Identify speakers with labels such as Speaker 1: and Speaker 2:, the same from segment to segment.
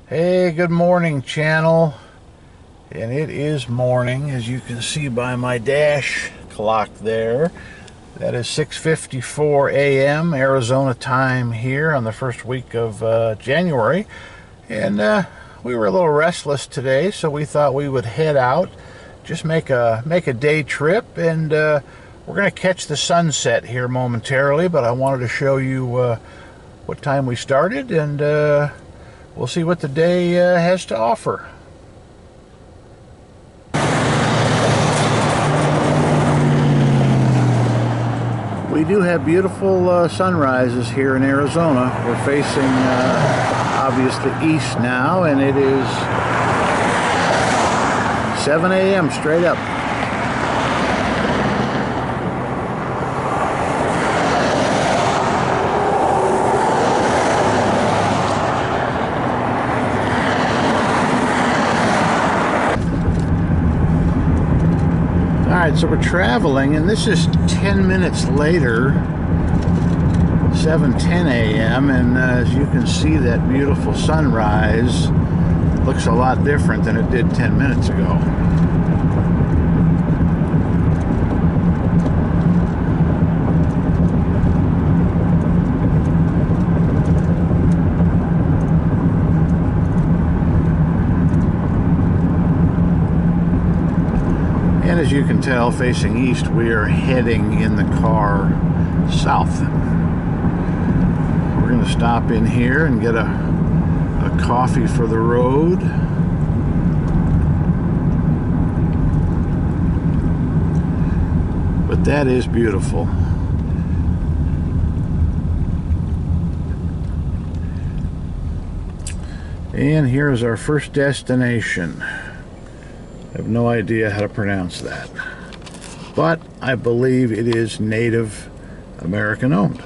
Speaker 1: Hey, good morning, channel. And it is morning, as you can see by my dash clock there. That is 6:54 a.m. Arizona time here on the first week of January. And we were a little restless today, so we thought we would head out, just make a day trip, and we're going to catch the sunset here momentarily, but I wanted to show you what time we started, and we'll see what the day has to offer. We do have beautiful sunrises here in Arizona. We're facing obviously east now, and it is 7 a.m. straight up. Alright, so we're traveling, and this is 10 minutes later, 7:10 a.m., and as you can see, that beautiful sunrise looks a lot different than it did 10 minutes ago. And as you can tell, facing east, we are heading in the car south. We're going to stop in here and get a coffee for the road. But that is beautiful. And here is our first destination. I have no idea how to pronounce that, but I believe it is Native American owned.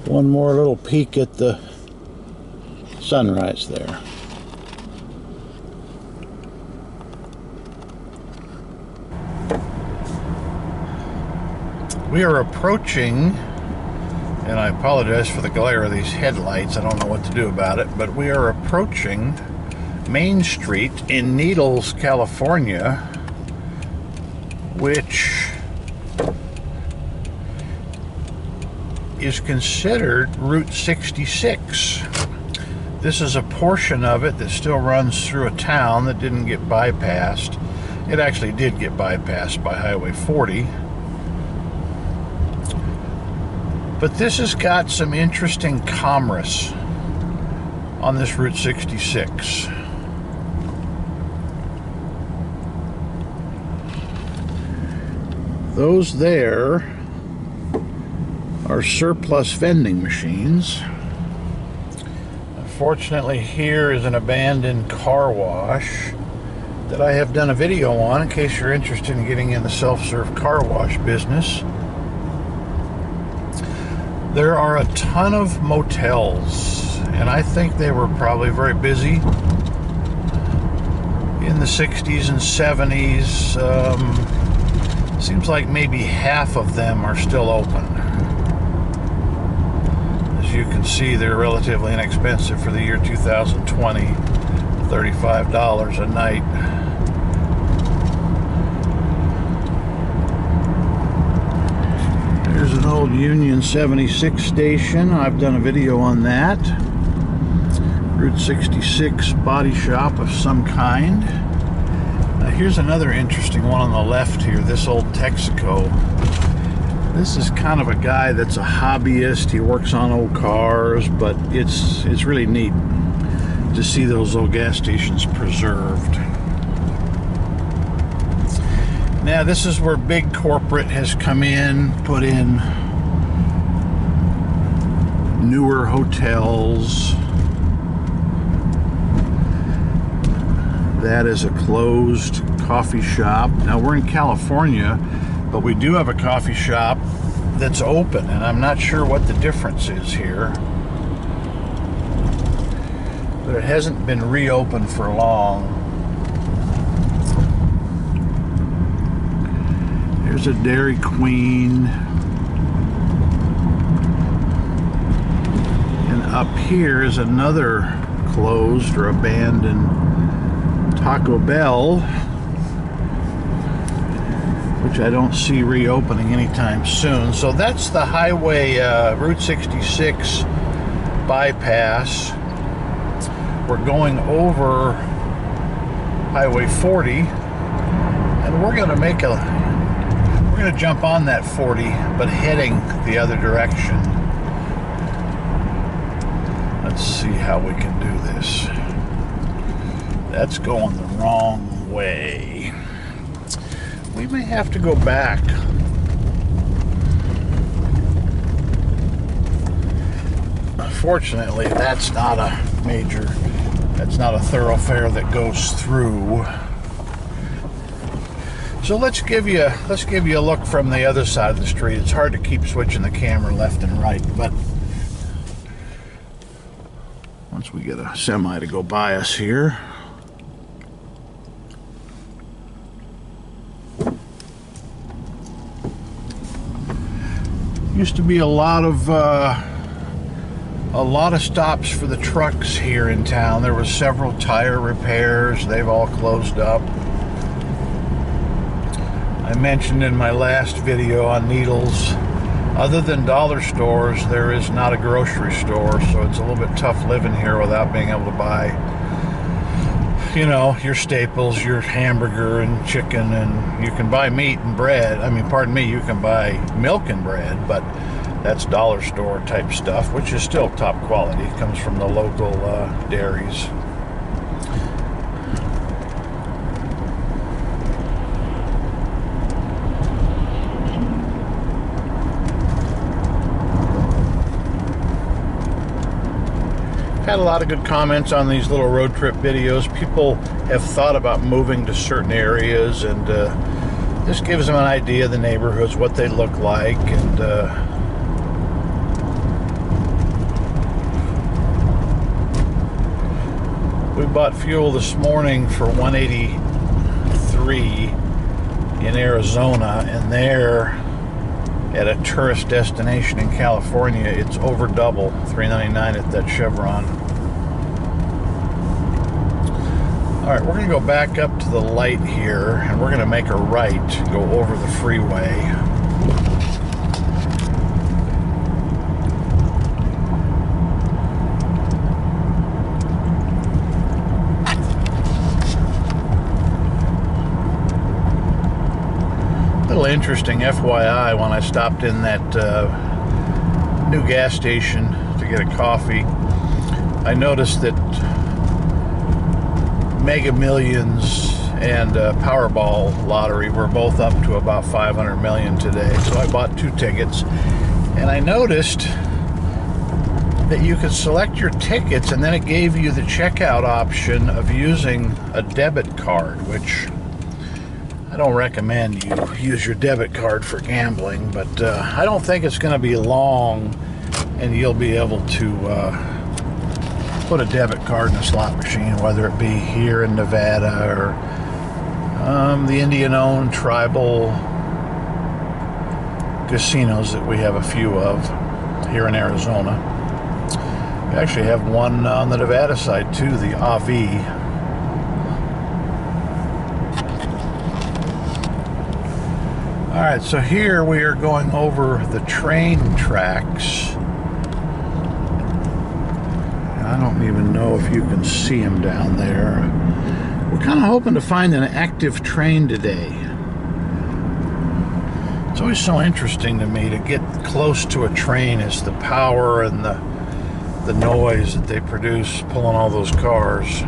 Speaker 1: One more little peek at the sunrise there. We are approaching, and I apologize for the glare of these headlights, I don't know what to do about it, but we are approaching Main Street in Needles, California, which is considered Route 66. This is a portion of it that still runs through a town that didn't get bypassed. It actually did get bypassed by Highway 40. But this has got some interesting commerce on this Route 66. Those there are surplus vending machines. Unfortunately, here is an abandoned car wash that I have done a video on in case you're interested in getting in the self-serve car wash business. There are a ton of motels, and I think they were probably very busy in the 60s and 70s. Seems like maybe half of them are still open. As you can see, they're relatively inexpensive for the year 2020, $35 a night. Here's an old Union 76 station. I've done a video on that. Route 66 body shop of some kind. Here's another interesting one on the left here, this old Texaco. This is kind of a guy that's a hobbyist. He works on old cars, but it's really neat to see those old gas stations preserved. Now this is where big corporate has come in, put in newer hotels. That is a closed coffee shop. Now we're in California, but we do have a coffee shop that's open, and I'm not sure what the difference is here. But it hasn't been reopened for long. There's a Dairy Queen. And up here is another closed or abandoned Taco Bell, which I don't see reopening anytime soon. So that's the highway, Route 66 bypass. We're going over Highway 40, and we're gonna jump on that 40, but heading the other direction. Let's see how we can do this. That's going the wrong way. We may have to go back. Unfortunately, that's not a thoroughfare that goes through. So let's give you a look from the other side of the street. It's hard to keep switching the camera left and right, but once we get a semi to go by us here. Used to be a lot of stops for the trucks here in town. There were several tire repairs. They've all closed up. I mentioned in my last video on needles, other than dollar stores, there is not a grocery store, so it's a little bit tough living here without being able to buy, you know, your staples, your hamburger and chicken, and you can buy meat and bread. I mean, pardon me, you can buy milk and bread, but that's dollar store type stuff, which is still top quality. It comes from the local dairies. Had a lot of good comments on these little road trip videos. People have thought about moving to certain areas, and this gives them an idea of the neighborhoods, what they look like, and we bought fuel this morning for 183 in Arizona, and there at a tourist destination in California, it's over double, $3.99 at that Chevron. All right, we're gonna go back up to the light here, and we're gonna make a right, go over the freeway. Little interesting FYI, when I stopped in that new gas station to get a coffee, I noticed that Mega Millions and Powerball lottery were both up to about 500 million today. So I bought 2 tickets, and I noticed that you could select your tickets, and then it gave you the checkout option of using a debit card, which I don't recommend you use your debit card for gambling, but I don't think it's going to be long and you'll be able to put a debit card in a slot machine, whether it be here in Nevada or the Indian-owned tribal casinos that we have a few of here in Arizona. We actually have one on the Nevada side too, the AV. Alright, so here we are going over the train tracks. I don't even know if you can see them down there. We're kind of hoping to find an active train today. It's always so interesting to me to get close to a train. It's the power and the noise that they produce pulling all those cars.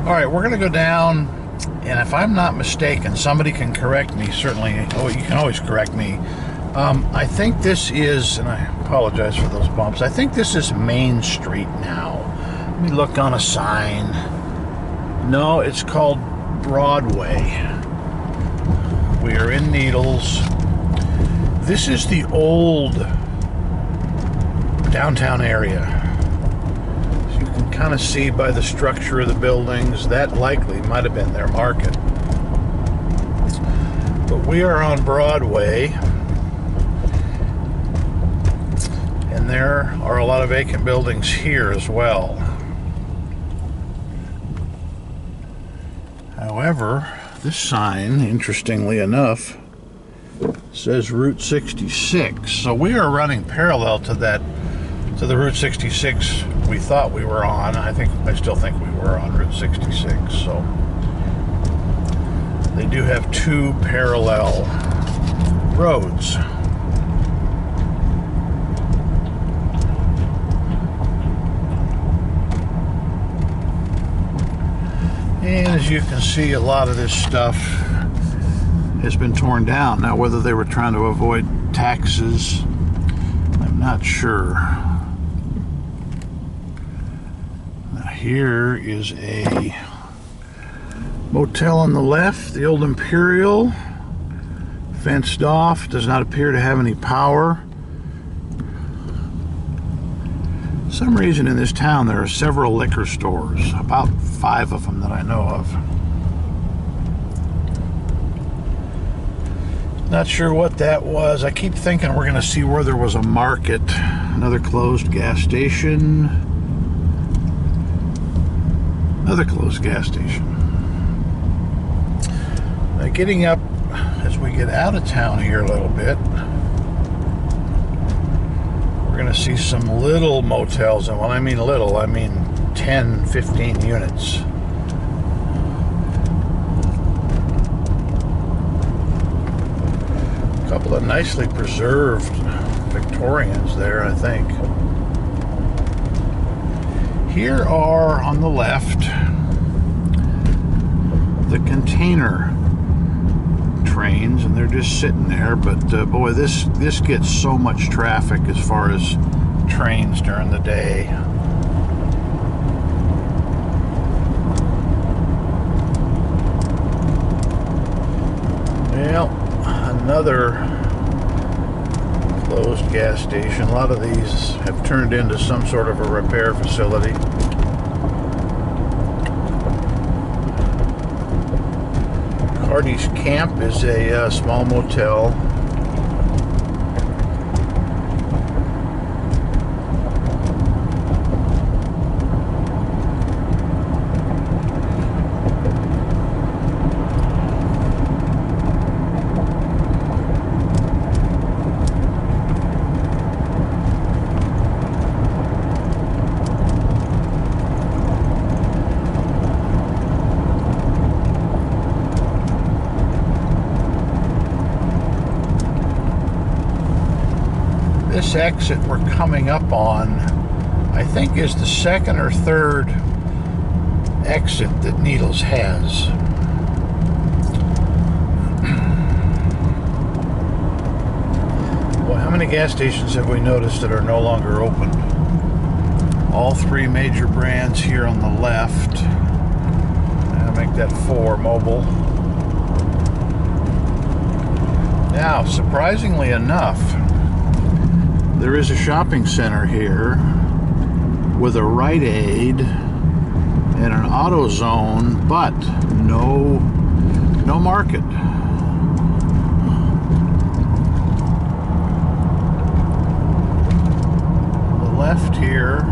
Speaker 1: Alright, we're going to go down. And if I'm not mistaken, somebody can correct me, certainly. Oh, you can always correct me. I think this is, and I apologize for those bumps, I think this is Main Street now. Let me look on a sign. No, it's called Broadway. We are in Needles. This is the old downtown area. So you can kind of see by the structure of the buildings that likely might have been their market. But we are on Broadway, and there are a lot of vacant buildings here as well. However, this sign, interestingly enough, says Route 66. So we are running parallel to the Route 66 we thought we were on. I still think we were on Route 66. So they do have two parallel roads. And as you can see, a lot of this stuff has been torn down. Now, whether they were trying to avoid taxes, I'm not sure. Now, here is a motel on the left, the Old Imperial, fenced off, does not appear to have any power. For some reason in this town there are several liquor stores, about 5 of them that I know of. Not sure what that was. I keep thinking we're going to see where there was a market. Another closed gas station. Another closed gas station. Now, getting up as we get out of town here a little bit, we're going to see some little motels. And when I mean little, I mean 10, 15 units. A couple of nicely preserved Victorians there, I think. Here are, on the left, the container trains, and they're just sitting there. But boy, this gets so much traffic as far as trains during the day. Well, another closed gas station. A lot of these have turned into some sort of a repair facility. Hardy's Camp is a small motel. This exit we're coming up on, I think, is the second or third exit that Needles has. Well, how many gas stations have we noticed that are no longer open? All 3 major brands here on the left. I'll make that 4 mobile. Now, surprisingly enough, there is a shopping center here with a Rite Aid and an AutoZone, but no market. On the left here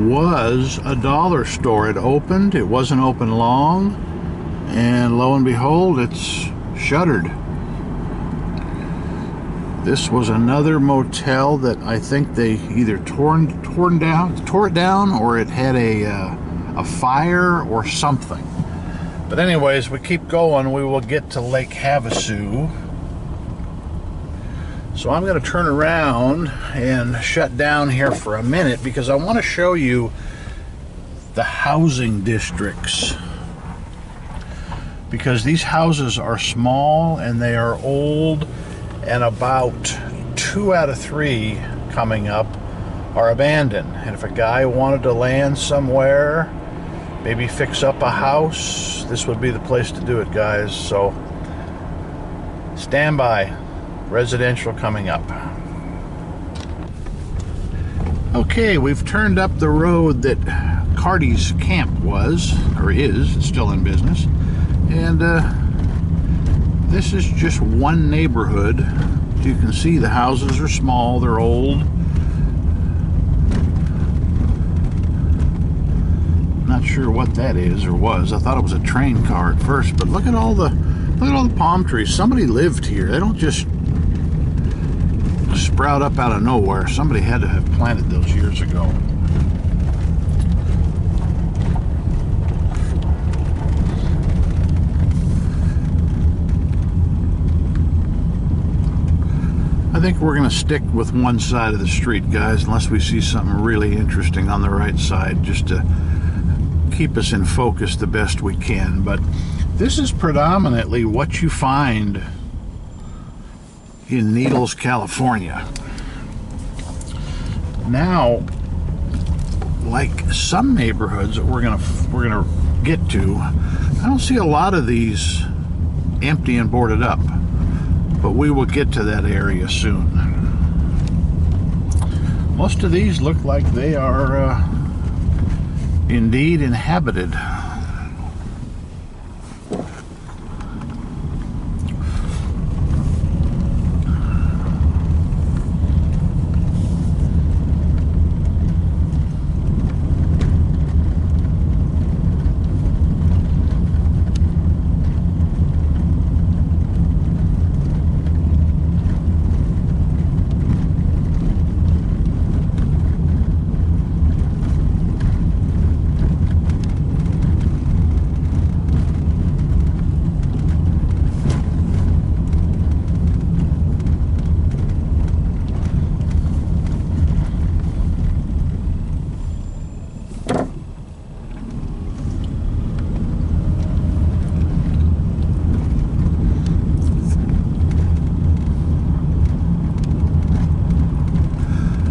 Speaker 1: was a dollar store. It opened. It wasn't open long. And lo and behold, it's shuttered. This was another motel that I think they either tore it down, or it had a fire or something. But anyways, we keep going. We will get to Lake Havasu. So I'm going to turn around and shut down here for a minute because I want to show you the housing districts. Because these houses are small and they are old, and about 2 out of 3 coming up are abandoned. And if a guy wanted to land somewhere, maybe fix up a house, this would be the place to do it, guys. So stand by. Residential coming up. Okay, we've turned up the road that Carty's camp was, or is, it's still in business. And this is just one neighborhood. As you can see, the houses are small, they're old. Not sure what that is or was. I thought it was a train car at first, but look at all the palm trees. Somebody lived here. They don't just sprout up out of nowhere. Somebody had to have planted those years ago. I think we're going to stick with one side of the street, guys, unless we see something really interesting on the right side, just to keep us in focus the best we can. But this is predominantly what you find in Needles, California. Now, like some neighborhoods that we're gonna get to, I don't see a lot of these empty and boarded up, but we will get to that area soon. Most of these look like they are indeed inhabited.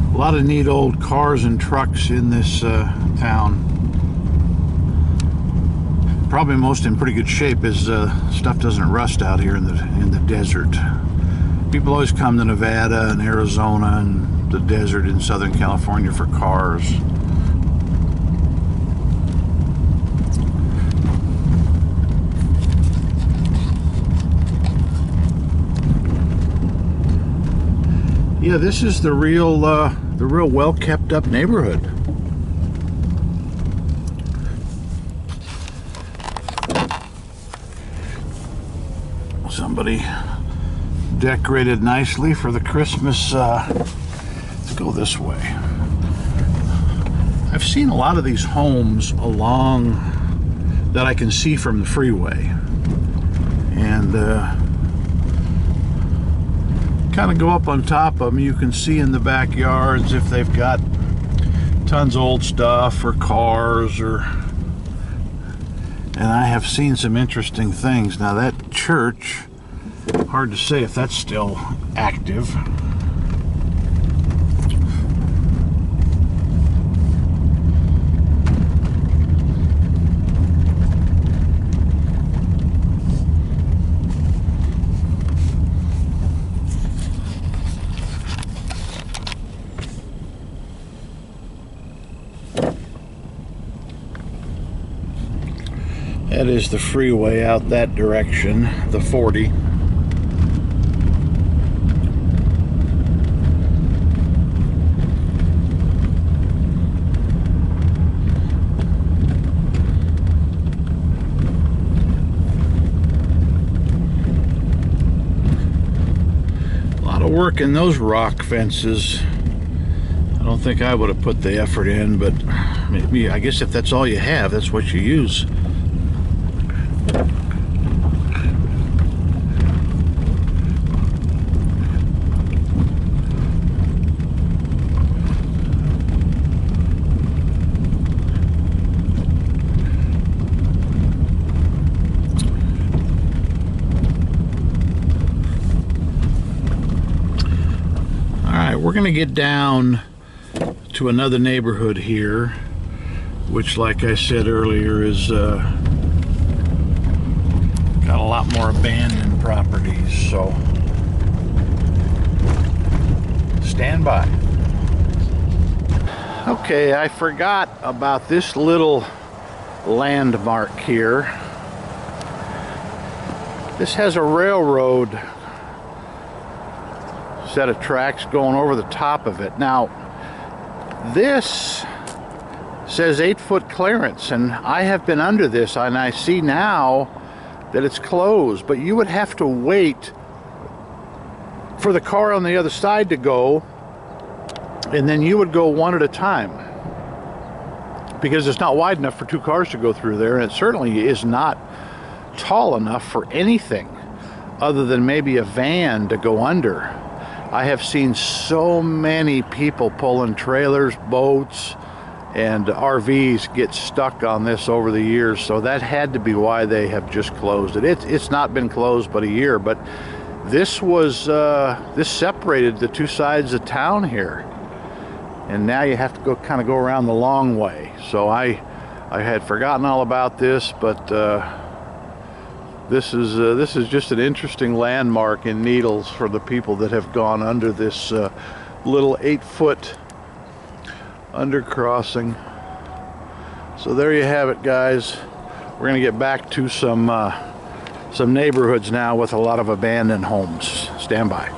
Speaker 1: A lot of neat old cars and trucks in this town. Probably most in pretty good shape is stuff doesn't rust out here in the desert. People always come to Nevada and Arizona and the desert in Southern California for cars. Yeah, this is the real well-kept-up neighborhood. Somebody decorated nicely for the Christmas. Let's go this way. I've seen a lot of these homes along that I can see from the freeway, and kind of go up on top of them. You can see in the backyards if they've got tons of old stuff or cars, and I have seen some interesting things. Now that church, hard to say if that's still active. That is the freeway out that direction, the 40. A lot of work in those rock fences. I don't think I would have put the effort in, but maybe, I guess if that's all you have, that's what you use. We're going to get down to another neighborhood here, which, like I said earlier, is got a lot more abandoned properties, so stand by. Okay, I forgot about this little landmark here. This has a railroad set of tracks going over the top of it. Now, this says 8-foot clearance, and I have been under this, and I see now that it's closed, but you would have to wait for the car on the other side to go, and then you would go one at a time, because it's not wide enough for 2 cars to go through there, and it certainly is not tall enough for anything other than maybe a van to go under. I have seen so many people pulling trailers, boats, and RVs get stuck on this over the years, so that had to be why they have just closed it. It's not been closed but a year, but this was this separated the 2 sides of town here, and now you have to go kind of go around the long way. So I had forgotten all about this, but this is just an interesting landmark in Needles for the people that have gone under this little 8-foot undercrossing. So there you have it, guys. We're going to get back to some neighborhoods now with a lot of abandoned homes. Stand by.